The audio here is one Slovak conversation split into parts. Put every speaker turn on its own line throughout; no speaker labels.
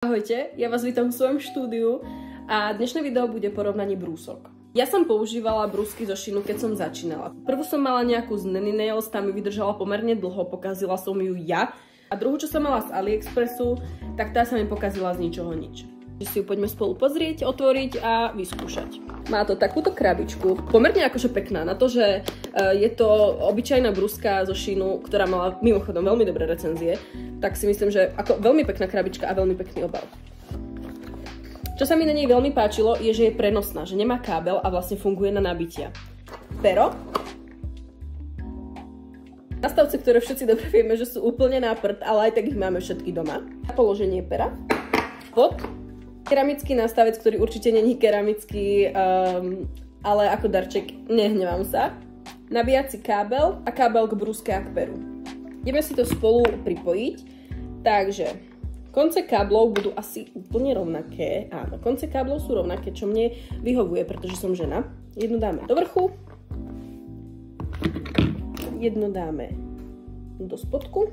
Ahojte, ja vás vítam v svojom štúdiu a dnešné video bude porovnanie brúsok. Ja som používala brúsky zo Sheinu, keď som začínala. Prvú som mala nejakú z Nanny Nails, tá mi vydržala pomerne dlho, pokazila som ju ja. A druhú, čo som mala z AliExpressu, tak tá sa mi pokazila z ničoho nič. Si ju poďme spolu pozrieť, otvoriť a vyskúšať. Má to takúto krabičku, pomerne akože pekná, na to, že je to obyčajná brúska zo Sheinu, ktorá mala mimochodom veľmi dobré recenzie, tak si myslím, že ako veľmi pekná krabička a veľmi pekný obal. Čo sa mi na nej veľmi páčilo, je, že je prenosná, že nemá kábel a vlastne funguje na nabitia. Pero nastavce, ktoré všetci dobre vieme, že sú úplne na prd, ale aj tak ich máme všetky doma. Položenie pera. Pod keramický nastavec, ktorý určite není keramický, ale ako darček, nehnevám sa. Nabíjací kábel a kábel k brúske a k peru. Ideme si to spolu pripojiť, takže konce káblov budú asi úplne rovnaké. Áno, konce káblov sú rovnaké, čo mne vyhovuje, pretože som žena. Jednu dáme do vrchu, jednu dáme do spodku.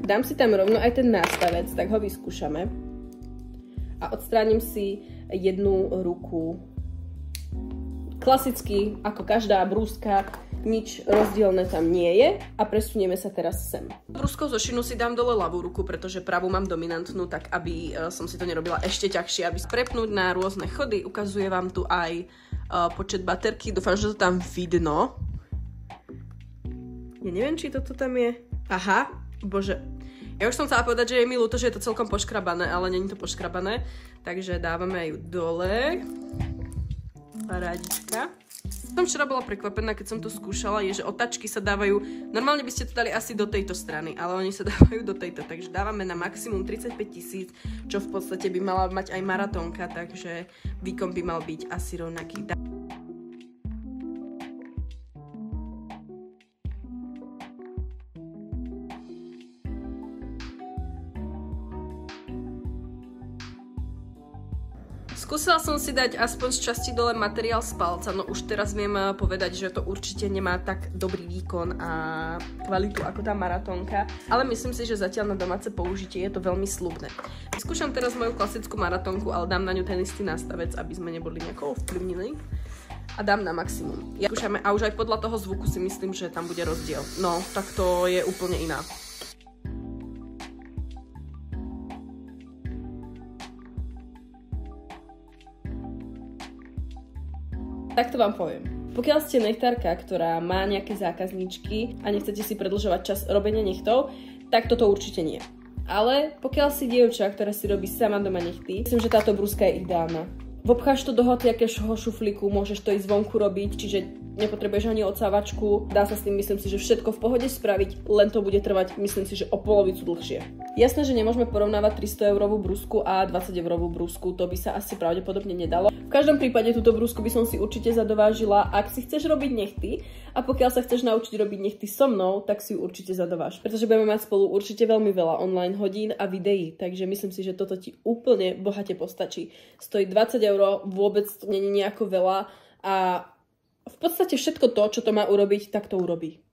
Dám si tam rovno aj ten nástavec, tak ho vyskúšame. A odstránim si jednu ruku. Klasicky, ako každá brúska, nič rozdielne tam nie je a presunieme sa teraz sem. Brúskou zo Sheinu si dám dole ľavú ruku, pretože pravú mám dominantnú, tak aby som si to nerobila ešte ťažšie, aby prepnúť na rôzne chody. Ukazuje vám tu aj počet baterky, dúfam, že to tam vidno. Ja neviem, či toto tam je. Aha, bože. Ja už som chcela povedať, že je mi ľúto, že je to celkom poškrabané, ale není to poškrabané. Takže dávame ju dole. Parádička. Som včera bola prekvapená, keď som to skúšala, je, že otačky sa dávajú, normálne by ste to dali asi do tejto strany, ale oni sa dávajú do tejto, takže dávame na maximum 35 000, čo v podstate by mala mať aj maratónka, takže výkon by mal byť asi rovnaký. Skúsila som si dať aspoň z časti dole materiál z palca, no už teraz viem povedať, že to určite nemá tak dobrý výkon a kvalitu ako tá maratónka, ale myslím si, že zatiaľ na domáce použitie je to veľmi slubné. Skúšam teraz moju klasickú maratónku, ale dám na ňu ten istý nastavec, aby sme neboli nejako ovplyvnení a dám na maximum. Skúšame a už aj podľa toho zvuku si myslím, že tam bude rozdiel. No, tak to je úplne iná. Takto vám poviem. Pokiaľ ste nechtárka, ktorá má nejaké zákazníčky a nechcete si predĺžovať čas robenia nechtov, tak toto určite nie. Ale pokiaľ si dievča, ktorá si robí sama doma nechty, myslím, že táto brúska je ideálna. Vobcháš to do hociakého šuflíku, môžeš to ísť zvonku robiť, čiže nepotrebuješ ani odsávačku. Dá sa s tým, myslím si, že všetko v pohode spraviť, len to bude trvať, myslím si, že o polovicu dlhšie. Jasné, že nemôžeme porovnávať 300-eurovú brúsku a 20-eurovú brúsku, to by sa asi pravdepodobne nedalo. V každom prípade túto brúsku by som si určite zadovážila, ak si chceš robiť nechty a pokiaľ sa chceš naučiť robiť nechty so mnou, tak si ju určite zadováž, pretože budeme mať spolu určite veľmi veľa online hodín a videí, takže myslím si, že toto ti úplne bohate postačí. Stojí 20 €, vôbec to nie je nejako veľa a v podstate všetko to, čo to má urobiť, tak to urobí.